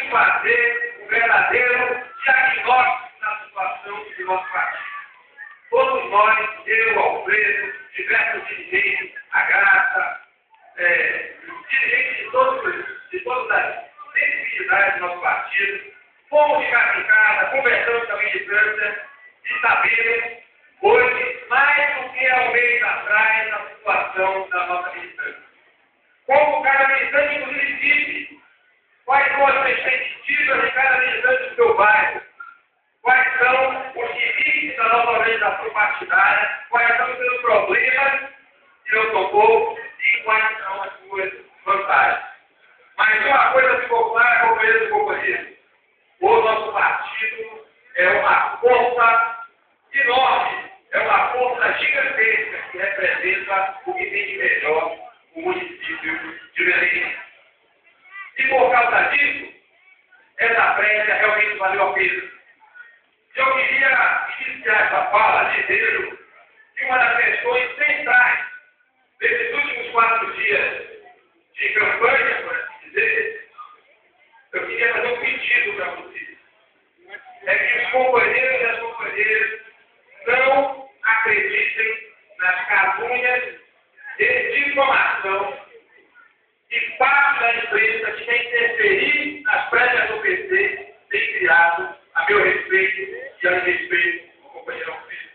que fazer um verdadeiro diagnóstico da situação do nosso partido. Todos nós, eu, Alfredo, diversos dirigentes, a Graça, dirigentes de todas as sensibilidades do nosso partido, fomos de casa em casa, conversamos com a militância e sabemos hoje, mais do que há um mês atrás, a situação da nossa militância. Como cada militante, inclusive, disse quais são as perspectivas de cada militante do seu bairro, quais são os limites da nossa organização partidária, quais são os seus problemas que não tocou e quais são as suas vantagens. Mas uma coisa ficou clara, companheiros e companheiras: o nosso partido é uma força enorme, é uma força gigantesca que representa o que tem de melhor o município de Belém. E por causa disso, essa prévia realmente valeu a pena. Eu queria iniciar essa fala dizendo que uma das questões centrais desses últimos 4 dias de campanha, por assim dizer, eu queria fazer um pedido para vocês. É que os companheiros e as companheiras não acreditem nas calúnias de difamação e parte da imprensa que quer interferir nas prévias do PT tem criado a meu respeito e a respeito do companheiro Alfredo.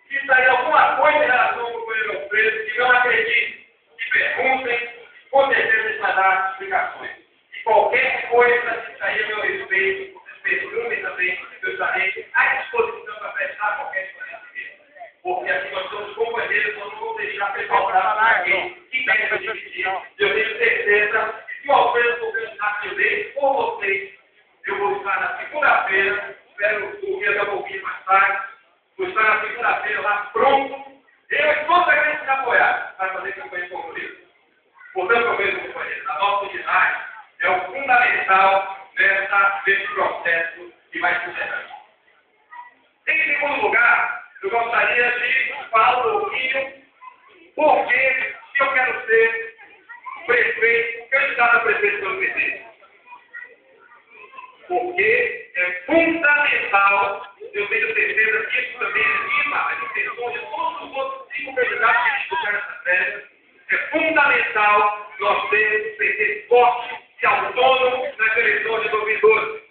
Se sair alguma coisa em relação ao companheiro Alfredo que não acredite, que perguntem, com certeza ele vai dar explicações. E qualquer coisa que sair a meu respeito, vocês perguntem também, eu estarei à disposição para prestar qualquer esclarecimento. Porque aqui nós somos companheiros, nós não vamos deixar pessoal para ninguém que quer dividir. Eu tenho certeza que se o Alfredo for candidato de lei por vocês, eu vou estar na segunda-feira, espero dormir até um pouquinho mais tarde, vou estar na segunda-feira lá pronto, eu e todos aqueles que me apoiaram para fazer campanha com vocês. Portanto, companheiros e companheiros, a nossa unidade é o fundamental desse processo que vai se celebrar. Em segundo lugar, eu gostaria de falar um pouquinho porque eu quero ser prefeito, candidato a prefeito pelo PT. Porque é fundamental, eu tenho certeza que isso também anima a intenção de todos os outros 5 candidatos que disputaram essa férias, é fundamental nós termos um PT forte e autônomo nas eleições de 2012.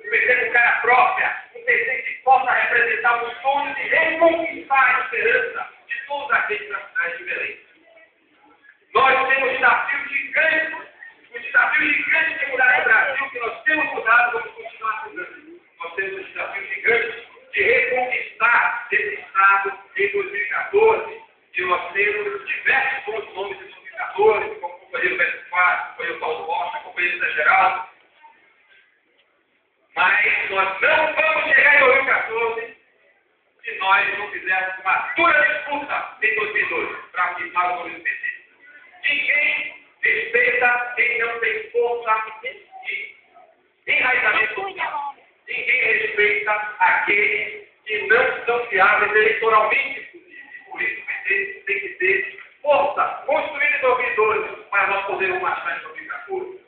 Um PT com cara própria, um PT que possa representar o sonho de reconquistar a esperança de todos aqueles da cidade de Belém. Nós temos um desafio gigante de mudar o Brasil, que nós temos mudado, vamos continuar mudando. Nós temos um desafio gigante de reconquistar esse Estado em 2014, e nós temos diversos bons nomes em 2014, como o companheiro Beto Fácil, o companheiro Paulo Rocha, o companheiro Zé Geraldo. Mas nós não vamos chegar em 2014 se nós não fizermos uma dura disputa em 2012 para afirmar o governo do PT. Ninguém respeita quem não tem força e enraizamento social. Ninguém respeita aqueles que não são fiáveis eleitoralmente, inclusive. Por isso o PT tem que ter força construída em 2012 para nós podermos marchar em 2014.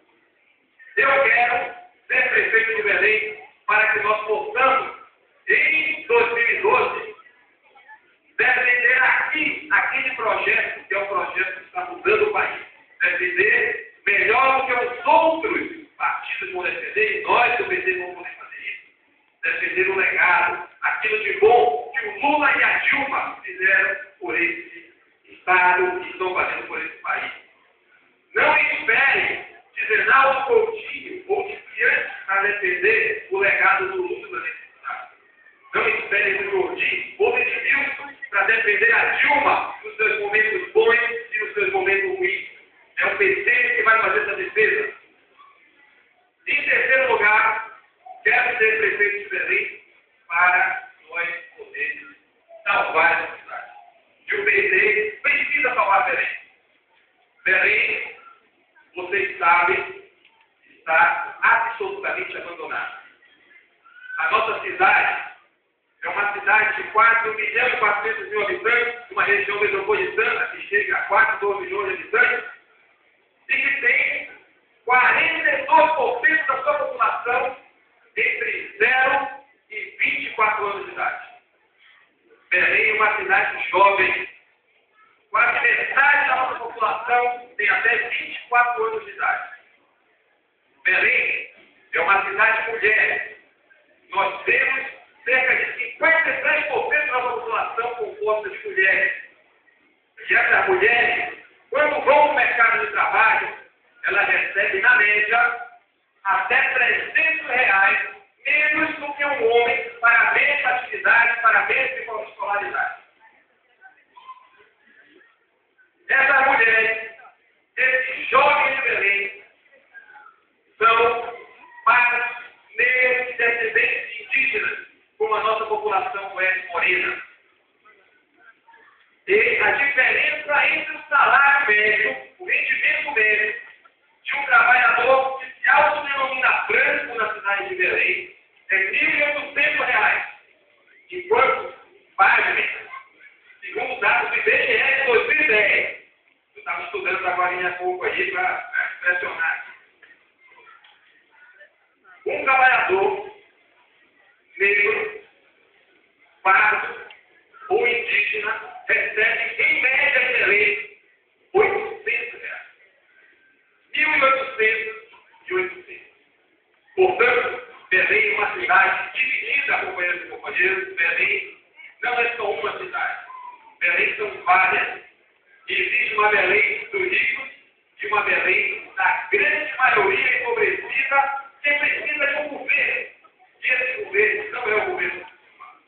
Eu quero ser prefeito de Belém para que nós possamos, em 2012, defender aquele projeto, que é o projeto que está mudando o país. Defender melhor do que os outros partidos vão defender, e nós do PT vamos poder fazer isso. Defender o legado, aquilo de bom que o Lula e a Dilma fizeram por esse Estado e estão fazendo por esse país. Não esperem de Zenaldo Coutinho ou de Fianchi para defender o legado do Lula nesse Estado. Não esperem do Gordinho ou de Wilson para defender a Dilma nos seus momentos bons e nos seus momentos ruins. É o PT que vai fazer essa defesa. Em terceiro lugar, quero ser prefeito de Belém para nós podermos salvar essa cidade. E o PT precisa salvar Belém. Belém, vocês sabem, está absolutamente abandonada. A nossa cidade é uma cidade de 4.400.000 habitantes, uma região metropolitana que chega a 4 milhões de habitantes, e que tem 42% 22% da sua população entre 0 e 24 anos de idade. Belém é uma cidade jovem. Quase metade da nossa população tem até 24 anos de idade. Belém é uma cidade mulher. Nós temos cerca de 53% da população composta de mulheres. E essas mulheres, quando vão para o mercado de trabalho, elas recebem, na média, até R$300 menos do que um homem para a mesma atividade, para a mesma escolaridade. Essas mulheres, esses jovens de Belém, são pardos, negros e descendentes indígenas, como a nossa população é morena. E a diferença entre o salário médio, o rendimento médio, de um trabalhador que se autodenomina branco na cidade de Belém, é R$1.800. Enquanto, pasmem, segundo dados do IBGE de 2010, eu estava estudando agora há pouco aí para impressionar. Um trabalhador negro, pardo ou indígena recebe, em média, em Belém, R$800. 1.800 e 800. Portanto, Belém é uma cidade dividida, companheiros e companheiras. Belém não é só uma cidade. Belém são várias. E existe uma Belém dos ricos e uma Belém da grande maioria empobrecida que precisa de um governo. E esse governo não é o governo muçulmano.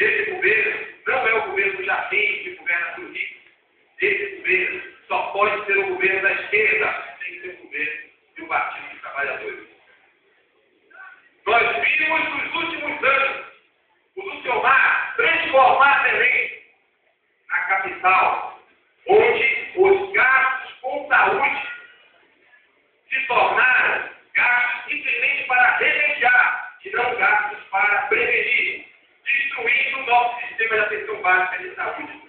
Esse governo não é o governo do Jardim, que governa dos ricos. Esse governo só pode ser o governo da esquerda, sem ser o governo do Partido dos Trabalhadores. Nós vimos nos últimos anos o Lucilmar transformar Belém na capital, onde os gastos com saúde se tornaram gastos simplesmente para remediar e não gastos para prevenir, destruindo o nosso sistema de atenção básica de saúde.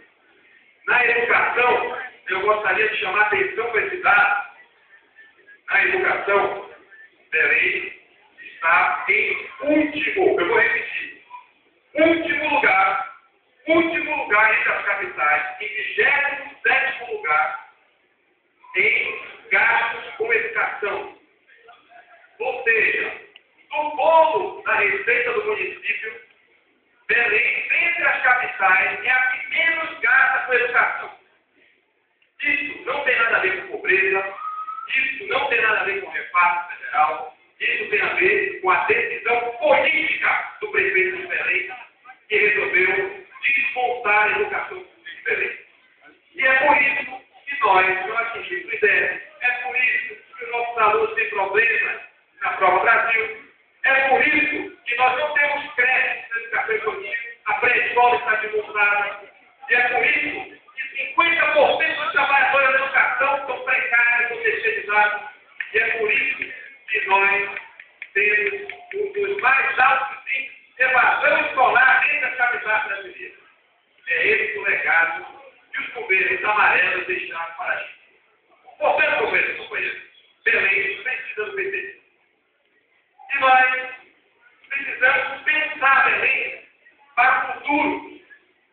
Na educação, eu gostaria de chamar a atenção para esse dado. Na educação, Belém está em último, eu vou repetir, último lugar entre as capitais, em 27º lugar em gastos com educação. Ou seja, do bolo da receita do município, Belém, entre as capitais, é a que menos gasta com educação. Isso não tem nada a ver com pobreza, isso não tem nada a ver com repasse federal, isso tem a ver com a decisão política do prefeito de Belém, que resolveu desmontar a educação pública de Belém. E é por isso que nós não atingimos o IDEB, é por isso que os nossos alunos têm problemas na Prova Brasil, é por isso que nós não temos crédito na educação infantil, a pré-escola está desmontada, e é por isso que 50% dos trabalhadores da educação são precários, são terceirizados, e é por isso que nós temos um dos mais altos índices de evasão escolar dentro das capitais brasileiras. É esse o legado que os governos amarelos deixaram para a gente. Portanto, companheiros, Belém precisa do PT. E nós precisamos pensar Belém para o futuro.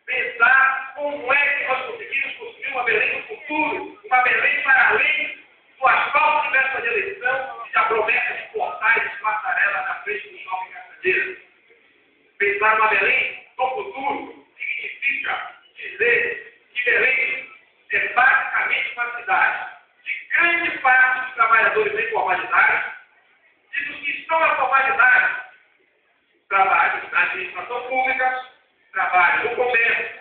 Pensar como é que nós conseguimos construir uma Belém no futuro, uma Belém para além do asfalto de véspera de eleição e da promessa de portais de passarela na frente do shopping Caçadeira. Pensar uma Belém no futuro significa dizer que Belém é basicamente uma cidade de grande parte dos trabalhadores em formalidade e dos que estão na formalidade trabalham na administração pública, trabalham no comércio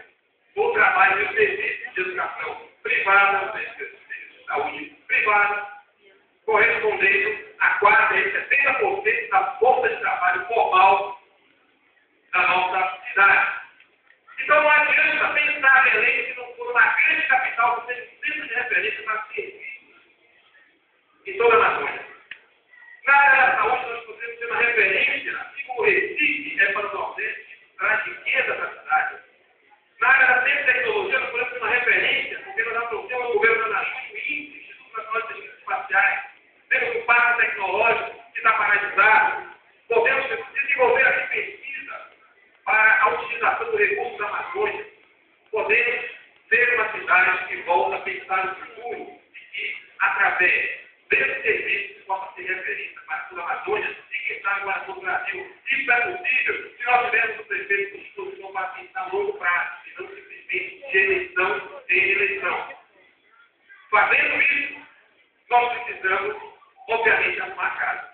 ou trabalham no serviço de educação privada, no serviço de saúde privada, correspondendo a quase 70% da força de trabalho formal da nossa cidade. Então não adianta pensar Belém se não for uma grande capital que seja um centro de referência para serviços em toda a Amazônia. Na área da saúde nós podemos ter uma referência, assim como o Recife é para o Nordeste, traz riqueza para a cidade. Na área da ciência e tecnologia nós podemos ter uma referência, porque nós já trouxemos ao governo da Nação o Índice, Instituto Nacional de Pesquisas Espaciais, temos um parque tecnológico que está paralisado, podemos desenvolver aqui pesquisa para a utilização do recurso da Amazônia, podemos ter uma cidade que volta a pensar no futuro e que, através desse serviço, possa ser referência para toda a Amazônia e, quem sabe, para todo o Brasil. Isso é possível se nós tivermos o prefeito com disposição para pensar no longo prazo, e não simplesmente de eleição em eleição. Fazendo isso, nós precisamos, obviamente, arrumar a casa.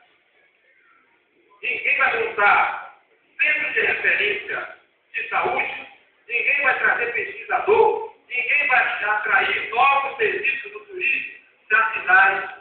Ninguém vai montar centro de referência de saúde, ninguém vai trazer pesquisador, ninguém vai atrair novos serviços do turismo da cidade